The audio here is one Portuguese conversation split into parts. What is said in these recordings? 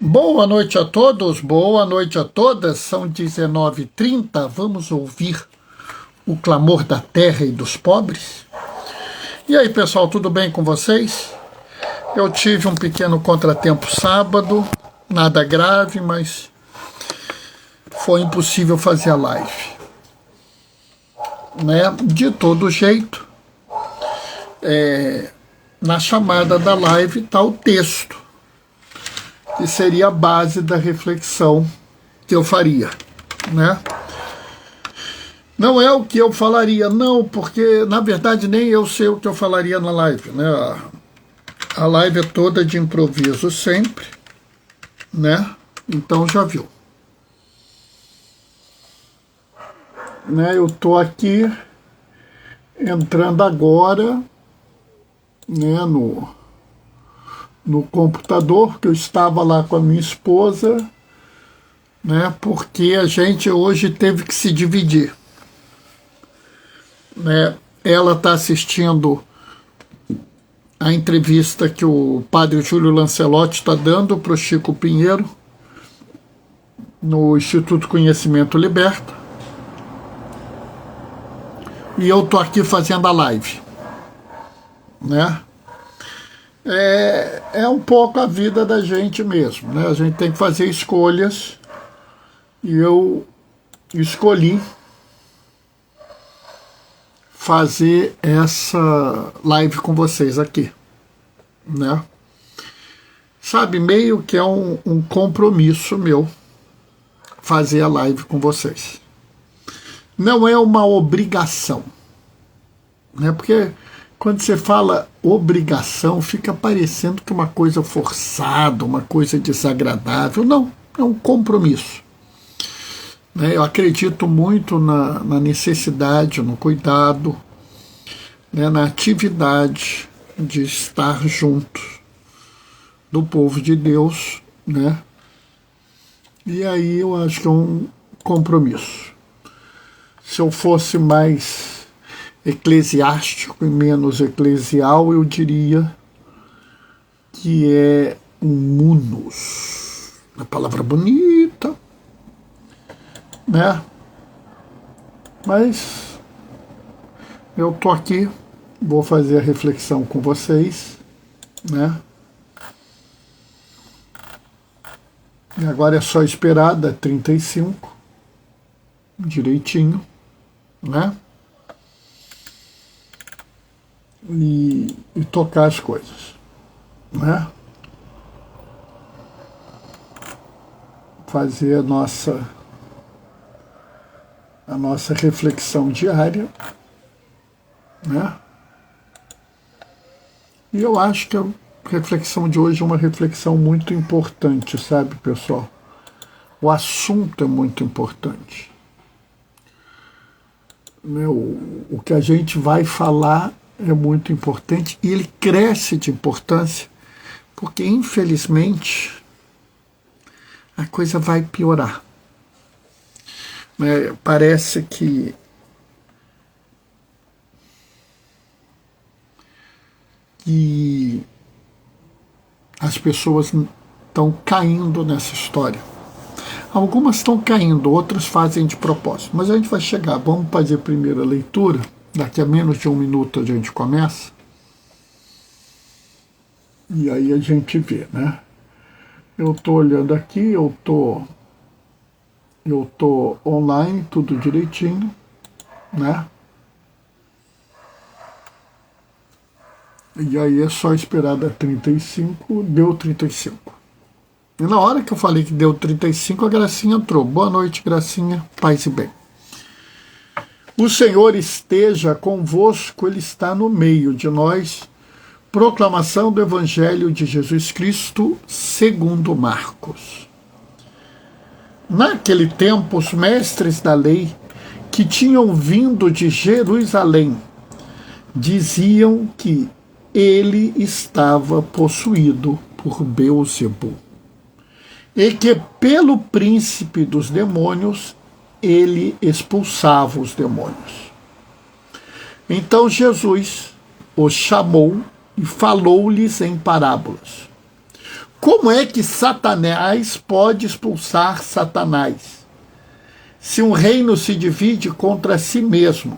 Boa noite a todos, boa noite a todas, são 19h30, vamos ouvir o clamor da terra e dos pobres. E aí pessoal, tudo bem com vocês? Eu tive um pequeno contratempo sábado, nada grave, mas foi impossível fazer a live, né? De todo jeito, na chamada da live está o texto, que seria a base da reflexão que eu faria, né? Não é o que eu falaria, não, porque, na verdade, nem eu sei o que eu falaria na live, né? A live é toda de improviso sempre, né? Então já viu. Né? Eu tô aqui entrando agora, né, no computador, que eu estava lá com a minha esposa, né, porque a gente hoje teve que se dividir, né? Ela está assistindo a entrevista que o padre Júlio Lancelotti está dando para o Chico Pinheiro no Instituto Conhecimento Liberta, e eu tô aqui fazendo a live, né? É um pouco a vida da gente mesmo, né? A gente tem que fazer escolhas, e eu escolhi fazer essa live com vocês aqui, né? Sabe, meio que é um compromisso meu fazer a live com vocês. Não é uma obrigação, né? Porque quando você fala obrigação, fica parecendo que é uma coisa forçada, uma coisa desagradável. Não, é um compromisso. Eu acredito muito na necessidade, no cuidado, né, na atividade de estar junto do povo de Deus, né? E aí eu acho que é um compromisso. Se eu fosse mais eclesiástico e menos eclesial, eu diria que é um munus, uma palavra bonita, né? Mas eu tô aqui, vou fazer a reflexão com vocês, né? E agora é só esperar da 35 direitinho, né? E tocar as coisas, né? Fazer a nossa reflexão diária, né? E eu acho que a reflexão de hoje é uma reflexão muito importante, sabe, pessoal? O assunto é muito importante. O que a gente vai falar é muito importante, e ele cresce de importância porque, infelizmente, a coisa vai piorar. Parece que as pessoas estão caindo nessa história. Algumas estão caindo, outras fazem de propósito, mas a gente vai chegar. Vamos fazer a primeira leitura. Daqui a menos de 1 minuto a gente começa. E aí a gente vê, né? Eu estou olhando aqui, eu tô online, tudo direitinho, né? E aí é só esperar da 35, deu 35. E na hora que eu falei que deu 35, a Gracinha entrou. Boa noite, Gracinha, paz e bem. O Senhor esteja convosco, Ele está no meio de nós. Proclamação do Evangelho de Jesus Cristo, segundo Marcos. Naquele tempo, os mestres da lei, que tinham vindo de Jerusalém, diziam que ele estava possuído por Beelzebul, e que pelo príncipe dos demônios ele expulsava os demônios. Então Jesus os chamou e falou-lhes em parábolas: Como é que Satanás pode expulsar Satanás? Se um reino se divide contra si mesmo,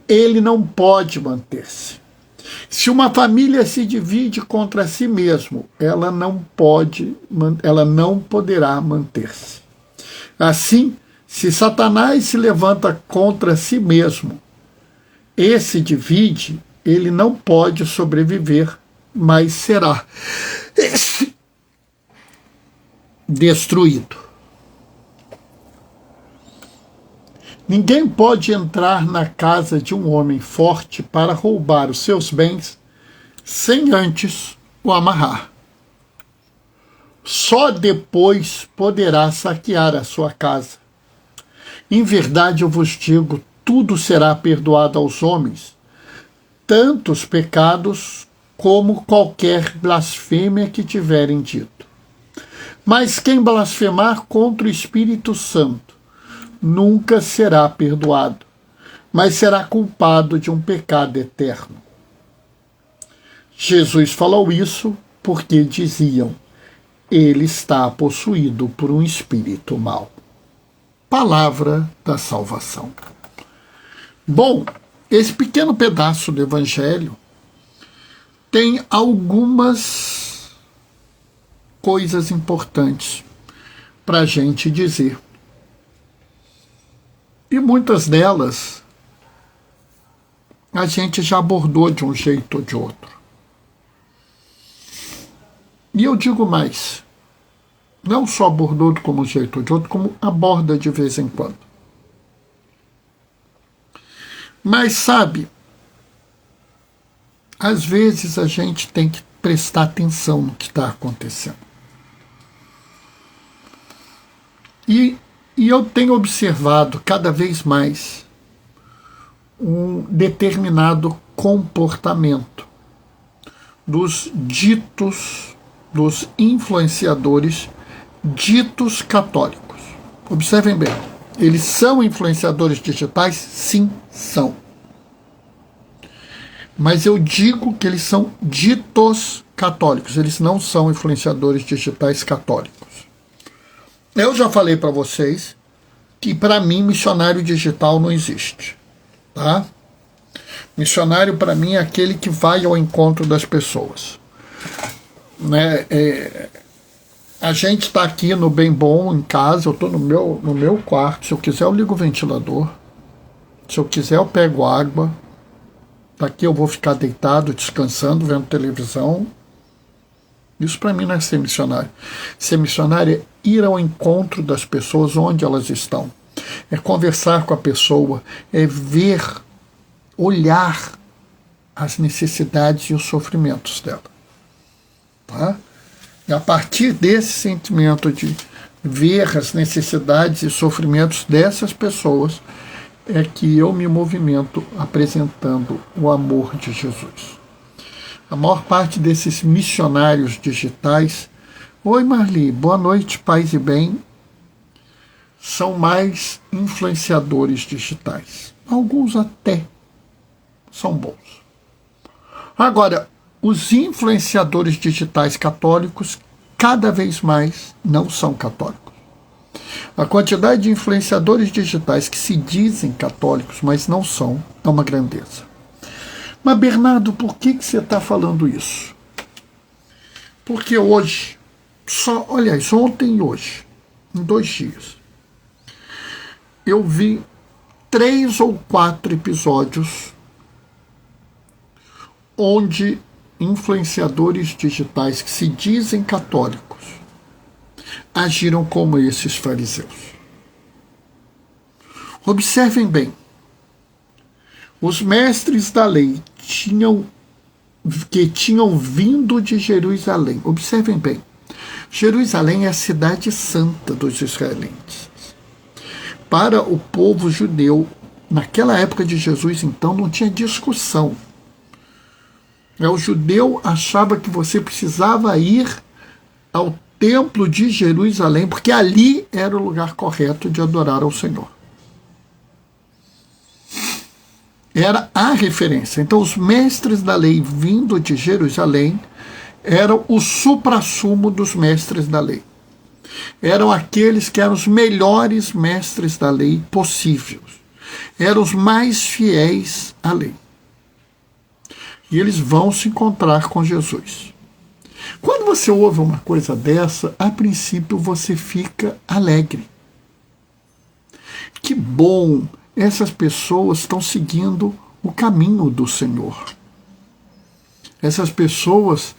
ele não pode manter-se. Se uma família se divide contra si mesmo, ela não poderá manter-se. Assim, se Satanás se levanta contra si mesmo e se divide, ele não pode sobreviver, mas será destruído. Ninguém pode entrar na casa de um homem forte para roubar os seus bens sem antes o amarrar. Só depois poderá saquear a sua casa. Em verdade eu vos digo, tudo será perdoado aos homens, tanto os pecados como qualquer blasfêmia que tiverem dito. Mas quem blasfemar contra o Espírito Santo nunca será perdoado, mas será culpado de um pecado eterno. Jesus falou isso porque diziam, ele está possuído por um espírito mau. Palavra da salvação. Bom, esse pequeno pedaço do Evangelho tem algumas coisas importantes para a gente dizer. E muitas delas a gente já abordou de um jeito ou de outro. E eu digo mais, não só abordou como um jeito ou de outro, como aborda de vez em quando. Mas sabe, às vezes a gente tem que prestar atenção no que está acontecendo. E eu tenho observado cada vez mais um determinado comportamento dos influenciadores ditos católicos. Observem bem, eles são influenciadores digitais? Sim, são. Mas eu digo que eles são ditos católicos, eles não são influenciadores digitais católicos. Eu já falei para vocês que, para mim, missionário digital não existe. Tá? Missionário, para mim, é aquele que vai ao encontro das pessoas. Né? A gente está aqui no Bem Bom, em casa, eu estou no meu quarto. Se eu quiser, eu ligo o ventilador. Se eu quiser, eu pego água. Daqui eu vou ficar deitado, descansando, vendo televisão. Isso para mim não é ser missionário. Ser missionário é ir ao encontro das pessoas onde elas estão. É conversar com a pessoa, é ver, olhar as necessidades e os sofrimentos dela. Tá? E a partir desse sentimento de ver as necessidades e sofrimentos dessas pessoas, é que eu me movimento apresentando o amor de Jesus. A maior parte desses missionários digitais, oi Marli, boa noite, paz e bem, são mais influenciadores digitais. Alguns até são bons. Agora, os influenciadores digitais católicos cada vez mais não são católicos. A quantidade de influenciadores digitais que se dizem católicos, mas não são, é uma grandeza. Mas, Bernardo, por que você está falando isso? Porque hoje, ontem e hoje, em 2 dias, eu vi 3 ou 4 episódios onde influenciadores digitais que se dizem católicos agiram como esses fariseus. Observem bem. Os mestres da lei que tinham vindo de Jerusalém. Observem bem. Jerusalém é a cidade santa dos israelenses. Para o povo judeu, naquela época de Jesus, então, não tinha discussão. O judeu achava que você precisava ir ao templo de Jerusalém, porque ali era o lugar correto de adorar ao Senhor. Era a referência. Então, os mestres da lei vindo de Jerusalém, eram o suprassumo dos mestres da lei. Eram aqueles que eram os melhores mestres da lei possíveis. Eram os mais fiéis à lei. E eles vão se encontrar com Jesus. Quando você ouve uma coisa dessa, a princípio você fica alegre. Que bom, essas pessoas estão seguindo o caminho do Senhor. Essas pessoas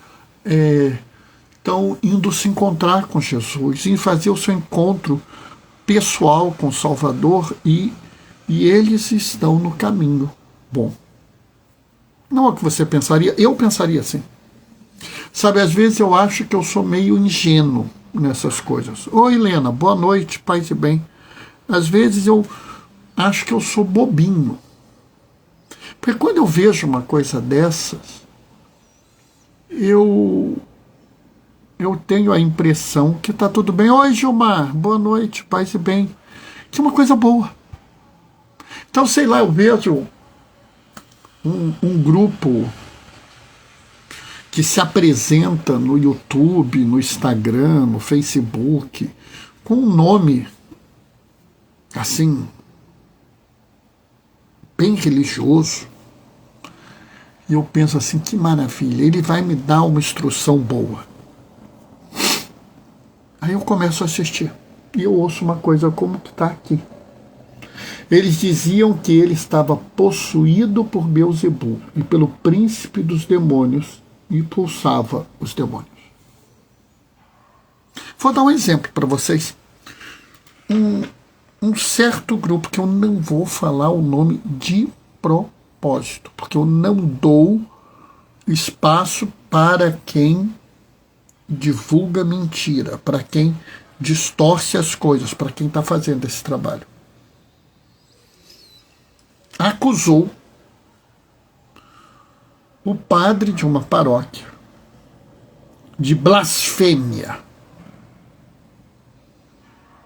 estão indo se encontrar com Jesus, indo fazer o seu encontro pessoal com o Salvador e eles estão no caminho bom. Não é o que você pensaria, eu pensaria assim. Sabe, às vezes eu acho que eu sou meio ingênuo nessas coisas. Oi, Helena, boa noite, paz e bem. Às vezes eu acho que eu sou bobinho. Porque quando eu vejo uma coisa dessas, eu tenho a impressão que está tudo bem. Oi, Gilmar, boa noite, paz e bem. Que é uma coisa boa. Então, sei lá, eu vejo um grupo que se apresenta no YouTube, no Instagram, no Facebook, com um nome, assim, bem religioso. E eu penso assim, que maravilha, ele vai me dar uma instrução boa. Aí eu começo a assistir e eu ouço uma coisa como que está aqui. Eles diziam que ele estava possuído por Beelzebul e pelo príncipe dos demônios e expulsava os demônios. Vou dar um exemplo para vocês. Um certo grupo, que eu não vou falar o nome de propósito, porque eu não dou espaço para quem divulga mentira, para quem distorce as coisas, para quem está fazendo esse trabalho. Acusou o padre de uma paróquia de blasfêmia.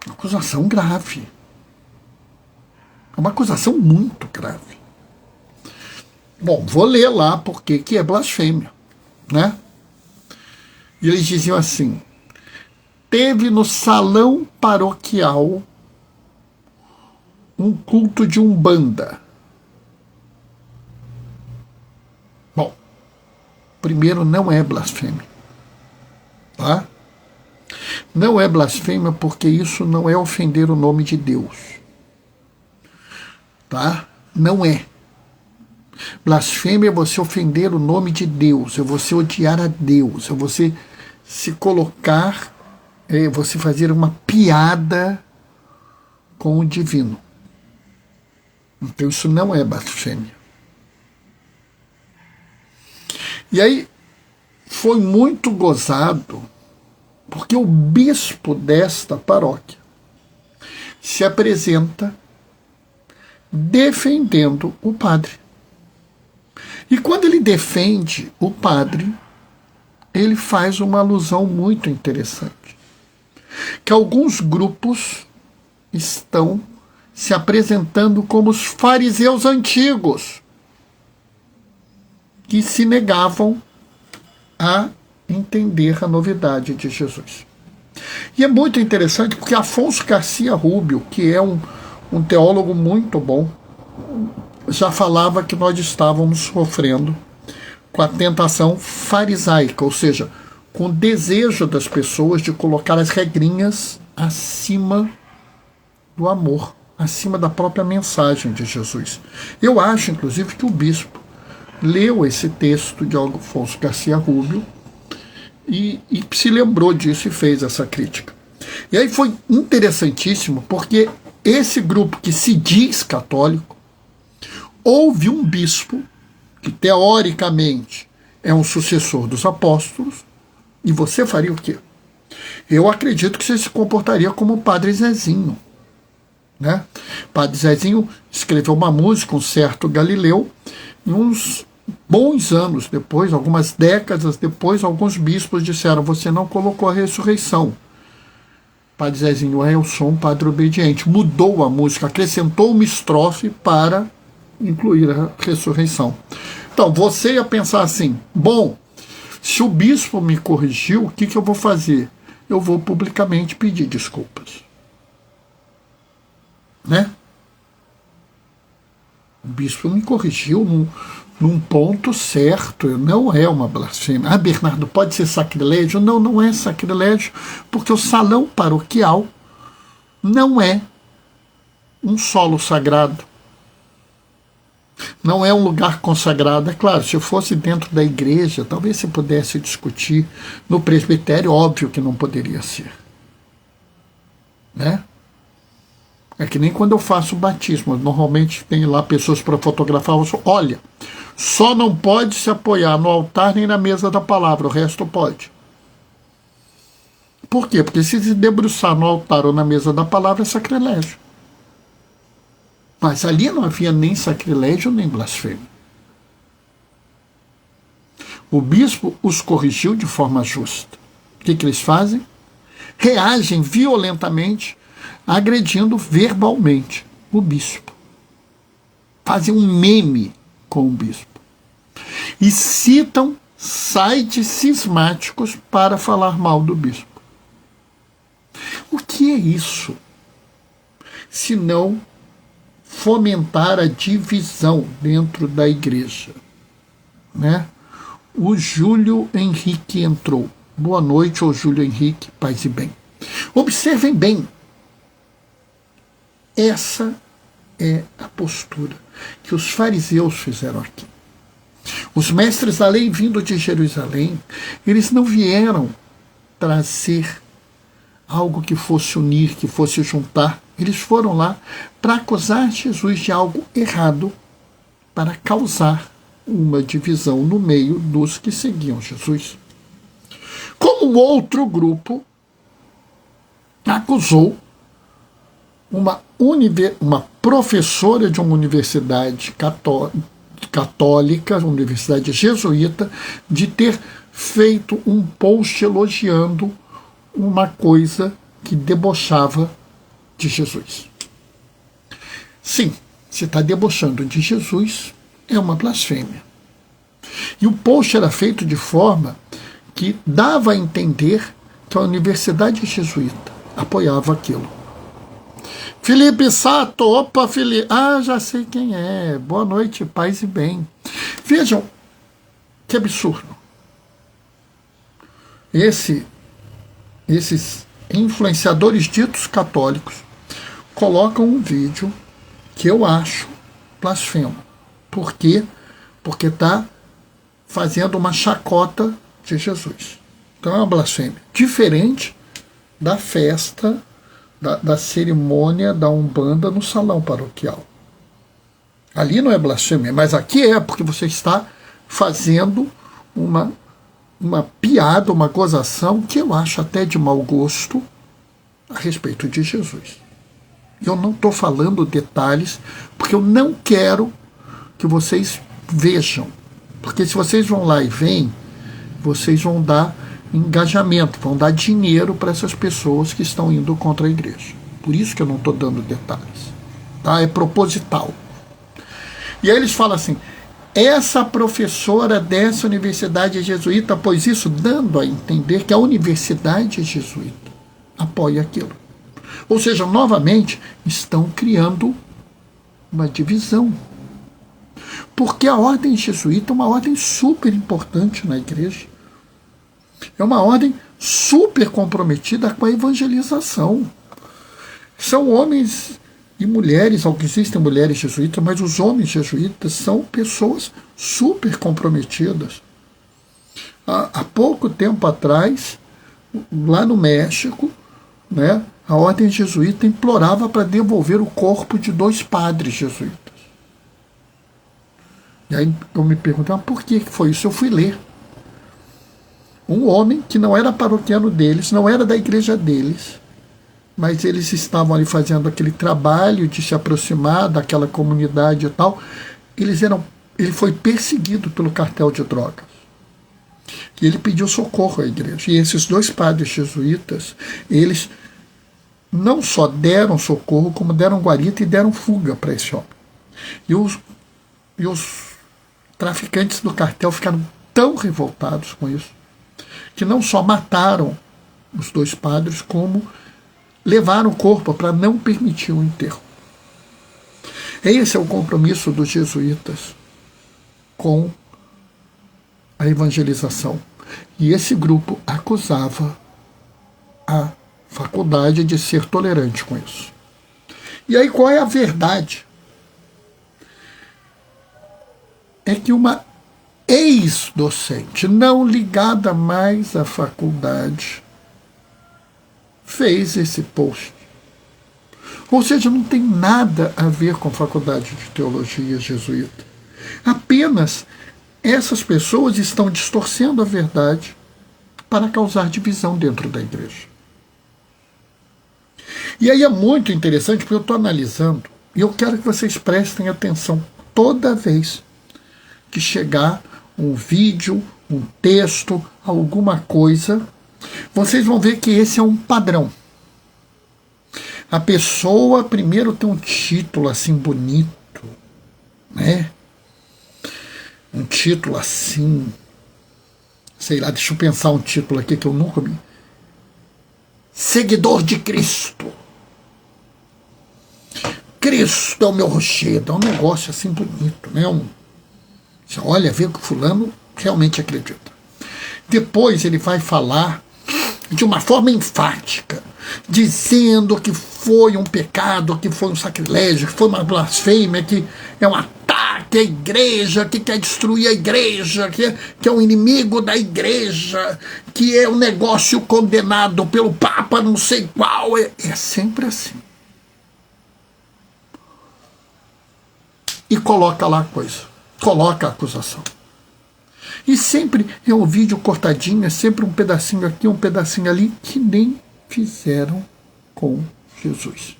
Uma acusação grave. Uma acusação muito grave. Bom, vou ler lá porque que é blasfêmia, né? E eles diziam assim: teve no salão paroquial um culto de umbanda. Bom, primeiro, não é blasfêmia, tá? Não é blasfêmia porque isso não é ofender o nome de Deus, tá? Não é. Blasfêmia é você ofender o nome de Deus, é você odiar a Deus, é você se colocar, é você fazer uma piada com o divino. Então isso não é blasfêmia. E aí foi muito gozado, porque o bispo desta paróquia se apresenta defendendo o padre. E quando ele defende o padre, ele faz uma alusão muito interessante. Que alguns grupos estão se apresentando como os fariseus antigos, que se negavam a entender a novidade de Jesus. E é muito interessante porque Afonso Garcia Rubio, que é um teólogo muito bom, já falava que nós estávamos sofrendo com a tentação farisaica, ou seja, com o desejo das pessoas de colocar as regrinhas acima do amor, acima da própria mensagem de Jesus. Eu acho, inclusive, que o bispo leu esse texto de Afonso Garcia Rubio e se lembrou disso e fez essa crítica. E aí foi interessantíssimo, porque esse grupo que se diz católico houve um bispo que teoricamente é um sucessor dos apóstolos, e você faria o quê? Eu acredito que você se comportaria como o Padre Zezinho, né? Padre Zezinho escreveu uma música, um certo Galileu, e uns bons anos depois, algumas décadas depois, alguns bispos disseram: você não colocou a ressurreição. Padre Zezinho: eu sou um padre obediente. Mudou a música, acrescentou uma estrofe para incluir a ressurreição. Então, você ia pensar assim: bom, Se o bispo me corrigiu, o que eu vou fazer? Eu vou publicamente pedir desculpas. Né? O bispo me corrigiu num ponto certo, não é uma blasfêmia. Ah, Bernardo, pode ser sacrilégio? Não, não é sacrilégio, porque o salão paroquial não é um solo sagrado. Não é um lugar consagrado. É claro, se eu fosse dentro da igreja, talvez se pudesse discutir. No presbitério, óbvio que não poderia ser. Né? É que nem quando eu faço batismo. Normalmente tem lá pessoas para fotografar. Eu falo, olha, só não pode se apoiar no altar nem na mesa da palavra. O resto pode. Por quê? Porque se debruçar no altar ou na mesa da palavra é sacrilégio. Mas ali não havia nem sacrilégio nem blasfêmia. O bispo os corrigiu de forma justa. O que eles fazem? Reagem violentamente, agredindo verbalmente o bispo. Fazem um meme com o bispo. E citam sites cismáticos para falar mal do bispo. O que é isso? Se não fomentar a divisão dentro da igreja. Né? O Júlio Henrique entrou. Boa noite, ô Júlio Henrique, paz e bem. Observem bem. Essa é a postura que os fariseus fizeram aqui. Os mestres da lei vindo de Jerusalém, eles não vieram trazer algo que fosse unir, que fosse juntar. Eles foram lá para acusar Jesus de algo errado, para causar uma divisão no meio dos que seguiam Jesus. Como outro grupo acusou uma professora de uma universidade católica, uma universidade jesuíta, de ter feito um post elogiando uma coisa que debochava de Jesus. Sim, se está debochando de Jesus, é uma blasfêmia. E o post era feito de forma que dava a entender que a universidade jesuíta apoiava aquilo. Felipe Sato, opa, Felipe, já sei quem é, boa noite, paz e bem. Vejam que absurdo. Esses influenciadores ditos católicos colocam um vídeo que eu acho blasfemo. Por quê? Porque está fazendo uma chacota de Jesus. Então é uma blasfêmia. Diferente da festa, da cerimônia da Umbanda no salão paroquial. Ali não é blasfêmia, mas aqui é, porque você está fazendo uma piada, uma gozação que eu acho até de mau gosto a respeito de Jesus. Eu não estou falando detalhes, porque eu não quero que vocês vejam. Porque se vocês vão lá e veem, vocês vão dar engajamento, vão dar dinheiro para essas pessoas que estão indo contra a igreja. Por isso que eu não estou dando detalhes. Tá? É proposital. E aí eles falam assim, essa professora dessa universidade jesuíta pôs isso, dando a entender que a universidade jesuíta apoia aquilo. Ou seja, novamente, estão criando uma divisão. Porque a ordem jesuíta é uma ordem super importante na igreja. É uma ordem super comprometida com a evangelização. São homens e mulheres, ao que existem mulheres jesuítas, mas os homens jesuítas são pessoas super comprometidas. Há pouco tempo atrás, lá no México, né, a ordem jesuíta implorava para devolver o corpo de 2 padres jesuítas. E aí eu me perguntava por que foi isso. Eu fui ler. Um homem que não era paroquiano deles, não era da igreja deles, mas eles estavam ali fazendo aquele trabalho de se aproximar daquela comunidade e tal. Ele foi perseguido pelo cartel de drogas. E ele pediu socorro à igreja. E esses 2 padres jesuítas, eles não só deram socorro, como deram guarita e deram fuga para esse homem. E os traficantes do cartel ficaram tão revoltados com isso, que não só mataram os 2 padres, como levaram o corpo para não permitir o enterro. Esse é o compromisso dos jesuítas com a evangelização. E esse grupo acusava a faculdade de ser tolerante com isso. E aí qual é a verdade? É que uma ex-docente, não ligada mais à faculdade, fez esse post. Ou seja, não tem nada a ver com a faculdade de teologia jesuíta. Apenas essas pessoas estão distorcendo a verdade para causar divisão dentro da igreja. E aí é muito interessante, porque eu estou analisando, e eu quero que vocês prestem atenção toda vez que chegar um vídeo, um texto, alguma coisa, vocês vão ver que esse é um padrão. A pessoa primeiro tem um título assim bonito, né? Um título assim, sei lá, deixa eu pensar um título aqui que eu nunca vi. Seguidor de Cristo. Cristo é o meu rochedo. É um negócio assim bonito, né? Você olha, vê que fulano realmente acredita. Depois ele vai falar de uma forma enfática, dizendo que foi um pecado, que foi um sacrilégio, que foi uma blasfêmia, que é um ataque à igreja, que quer destruir a igreja, que é um inimigo da igreja, que é um negócio condenado pelo Papa não sei qual. É sempre assim. E coloca lá a coisa, coloca a acusação. E sempre é um vídeo cortadinho, é sempre um pedacinho aqui, um pedacinho ali, que nem fizeram com Jesus.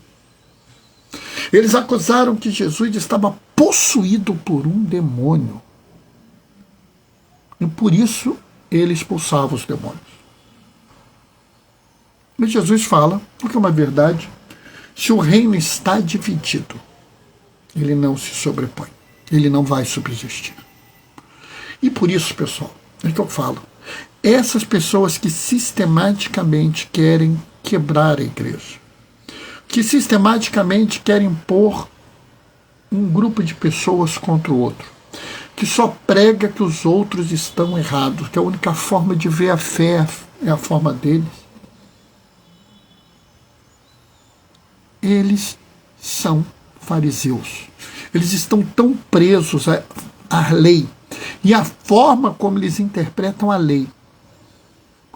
Eles acusaram que Jesus estava possuído por um demônio. E por isso ele expulsava os demônios. E Jesus fala, porque é uma verdade, se o reino está dividido, ele não se sobrepõe, ele não vai subsistir. E por isso, pessoal, é que eu falo, essas pessoas que sistematicamente querem quebrar a igreja, que sistematicamente querem pôr um grupo de pessoas contra o outro, que só prega que os outros estão errados, que a única forma de ver a fé é a forma deles, eles são fariseus. Eles estão tão presos à lei e à forma como eles interpretam a lei,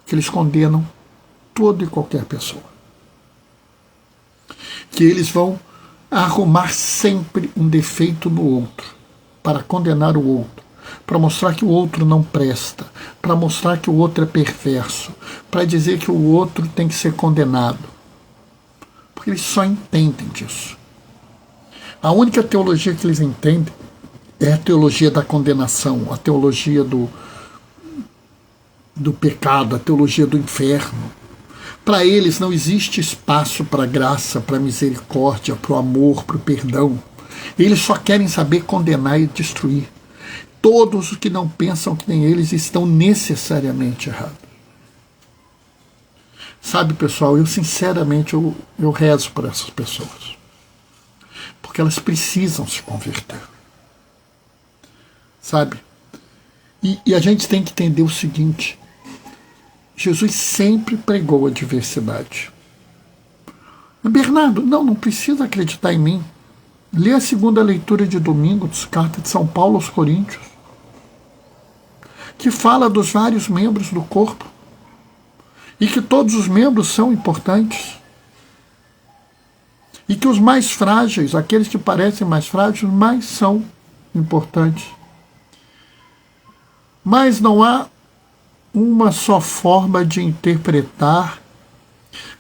que eles condenam toda e qualquer pessoa. Que eles vão arrumar sempre um defeito no outro, para condenar o outro, para mostrar que o outro não presta, para mostrar que o outro é perverso, para dizer que o outro tem que ser condenado. Porque eles só entendem disso. A única teologia que eles entendem é a teologia da condenação, a teologia do pecado, a teologia do inferno. Para eles não existe espaço para a graça, para a misericórdia, para o amor, para o perdão. Eles só querem saber condenar e destruir. Todos os que não pensam que nem eles estão necessariamente errados. Sabe, pessoal, eu sinceramente eu rezo por essas pessoas. Porque elas precisam se converter. Sabe? E a gente tem que entender o seguinte: Jesus sempre pregou a diversidade. Bernardo, não precisa acreditar em mim. Lê a segunda leitura de domingo dos Cartas de São Paulo aos Coríntios, que fala dos vários membros do corpo e que todos os membros são importantes. E que os mais frágeis, aqueles que parecem mais frágeis, mais são importantes. Mas não há uma só forma de interpretar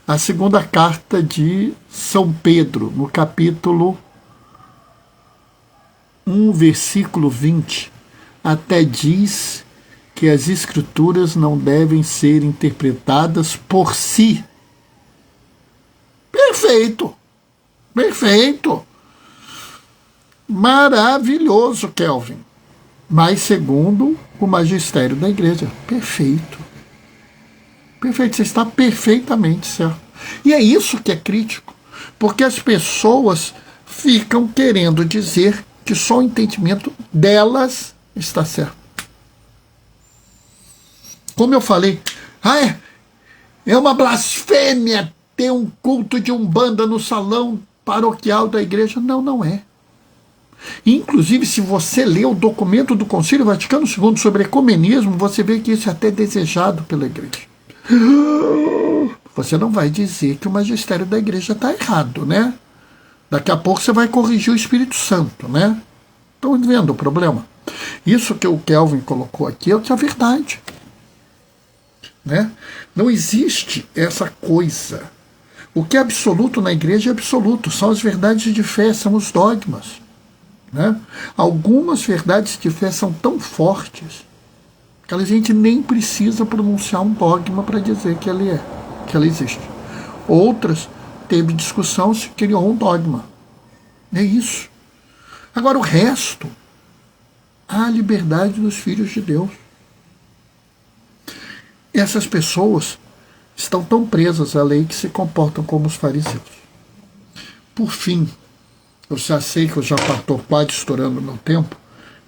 a segunda carta de São Pedro, no capítulo 1, versículo 20, até diz que as Escrituras não devem ser interpretadas por si. Perfeito! Perfeito! Maravilhoso, Kelvin. mas segundo o magistério da igreja. Perfeito. Perfeito, você está perfeitamente certo. E é isso que é crítico, porque as pessoas ficam querendo dizer que só o entendimento delas está certo. Como eu falei, é uma blasfêmia ter um culto de umbanda no salão paroquial da igreja. Não, não é. Inclusive, se você lê o documento do Concílio Vaticano II sobre ecumenismo, você vê que isso é até desejado pela igreja. Você não vai dizer que o magistério da igreja está errado, né? Daqui a pouco você vai corrigir o Espírito Santo, né? Estão vendo o problema? Isso que o Kelvin colocou aqui é o que é a verdade. Né? Não existe essa coisa. O que é absoluto na igreja é absoluto. São as verdades de fé, são os dogmas. Né? Algumas verdades de fé são tão fortes que a gente nem precisa pronunciar um dogma para dizer que ela existe. Outras, teve discussão se criou um dogma. É isso. Agora o resto, há a liberdade dos filhos de Deus. Essas pessoas estão tão presas à lei que se comportam como os fariseus. Por fim, eu já sei que eu já estou quase estourando o meu tempo,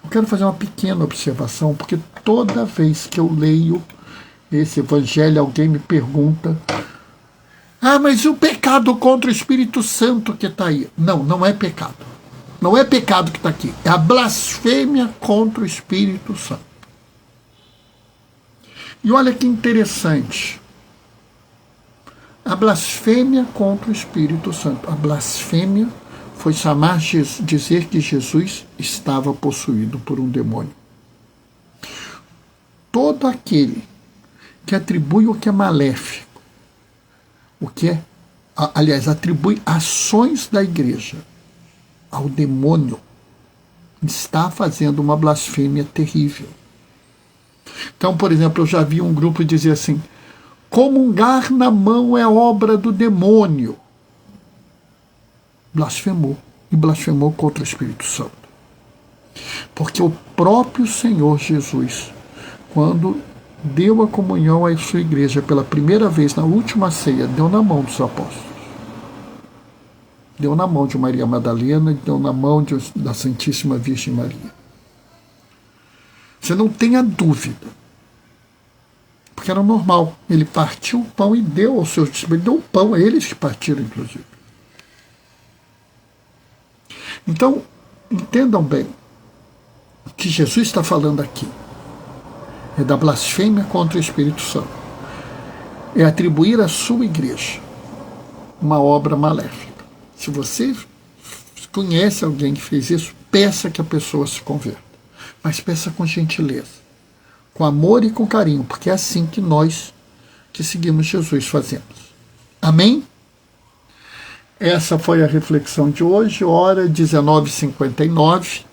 eu quero fazer uma pequena observação, porque toda vez que eu leio esse evangelho, alguém me pergunta: mas o pecado contra o Espírito Santo que está aí? Não, não é pecado. Não é pecado que está aqui. É a blasfêmia contra o Espírito Santo. E olha que interessante. A blasfêmia contra o Espírito Santo. A blasfêmia foi dizer que Jesus estava possuído por um demônio. Todo aquele que atribui o que é maléfico, atribui ações da igreja ao demônio, está fazendo uma blasfêmia terrível. Então, por exemplo, eu já vi um grupo dizer assim: comungar na mão é obra do demônio. Blasfemou. E blasfemou contra o Espírito Santo. Porque o próprio Senhor Jesus, quando deu a comunhão à sua igreja pela primeira vez na última ceia, deu na mão dos apóstolos. Deu na mão de Maria Madalena, deu na mão da Santíssima Virgem Maria. Você não tenha dúvida. Porque era normal. Ele partiu o pão e deu aos seus discípulos. Ele deu o pão a eles que partiram, inclusive. Então, entendam bem. O que Jesus está falando aqui é da blasfêmia contra o Espírito Santo. É atribuir à sua igreja uma obra maléfica. Se você conhece alguém que fez isso, peça que a pessoa se converta. Mas peça com gentileza, com amor e com carinho, porque é assim que nós que seguimos Jesus fazemos. Amém? Essa foi a reflexão de hoje, hora 19h59,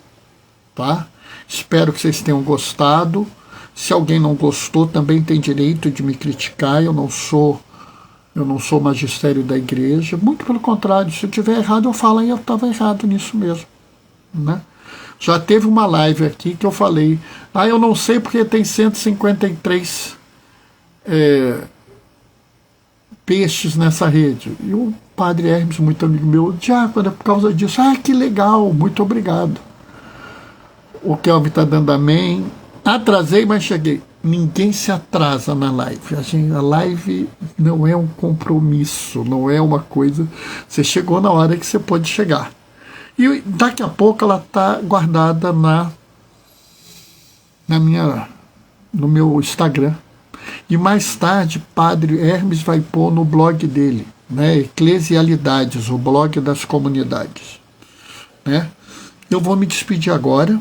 tá? Espero que vocês tenham gostado. Se alguém não gostou, também tem direito de me criticar. Eu não sou magistério da igreja. Muito pelo contrário, se eu estiver errado, eu falo, eu estava errado nisso mesmo, né? Já teve uma live aqui que eu falei, eu não sei porque tem 153 peixes nessa rede. E o padre Hermes, muito amigo meu, diácono, é por causa disso. Que legal, muito obrigado. O Kelvin está dando amém. Atrasei, mas cheguei. Ninguém se atrasa na live. A live não é um compromisso, não é uma coisa. Você chegou na hora que você pode chegar. E daqui a pouco ela está guardada no meu Instagram. E mais tarde, Padre Hermes vai pôr no blog dele, né, Eclesialidades, o blog das comunidades. Né? Eu vou me despedir agora,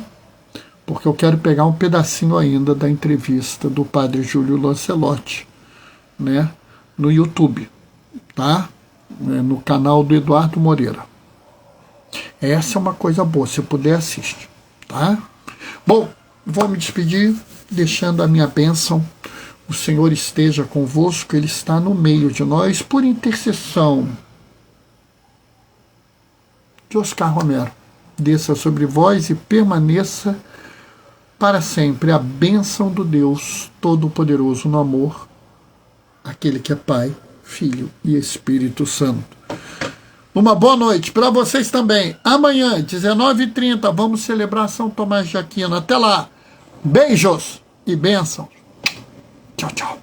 porque eu quero pegar um pedacinho ainda da entrevista do Padre Júlio Lancelotti, né, no YouTube, tá? No canal do Eduardo Moreira. Essa é uma coisa boa, se puder, assiste, tá? Bom, vou me despedir deixando a minha bênção. O Senhor esteja convosco, Ele está no meio de nós, por intercessão de Oscar Romero. Desça sobre vós e permaneça para sempre a bênção do Deus Todo-Poderoso no amor, aquele que é Pai, Filho e Espírito Santo. Uma boa noite para vocês também. Amanhã, 19h30, vamos celebrar São Tomás de Aquino. Até lá. Beijos e bênçãos. Tchau, tchau.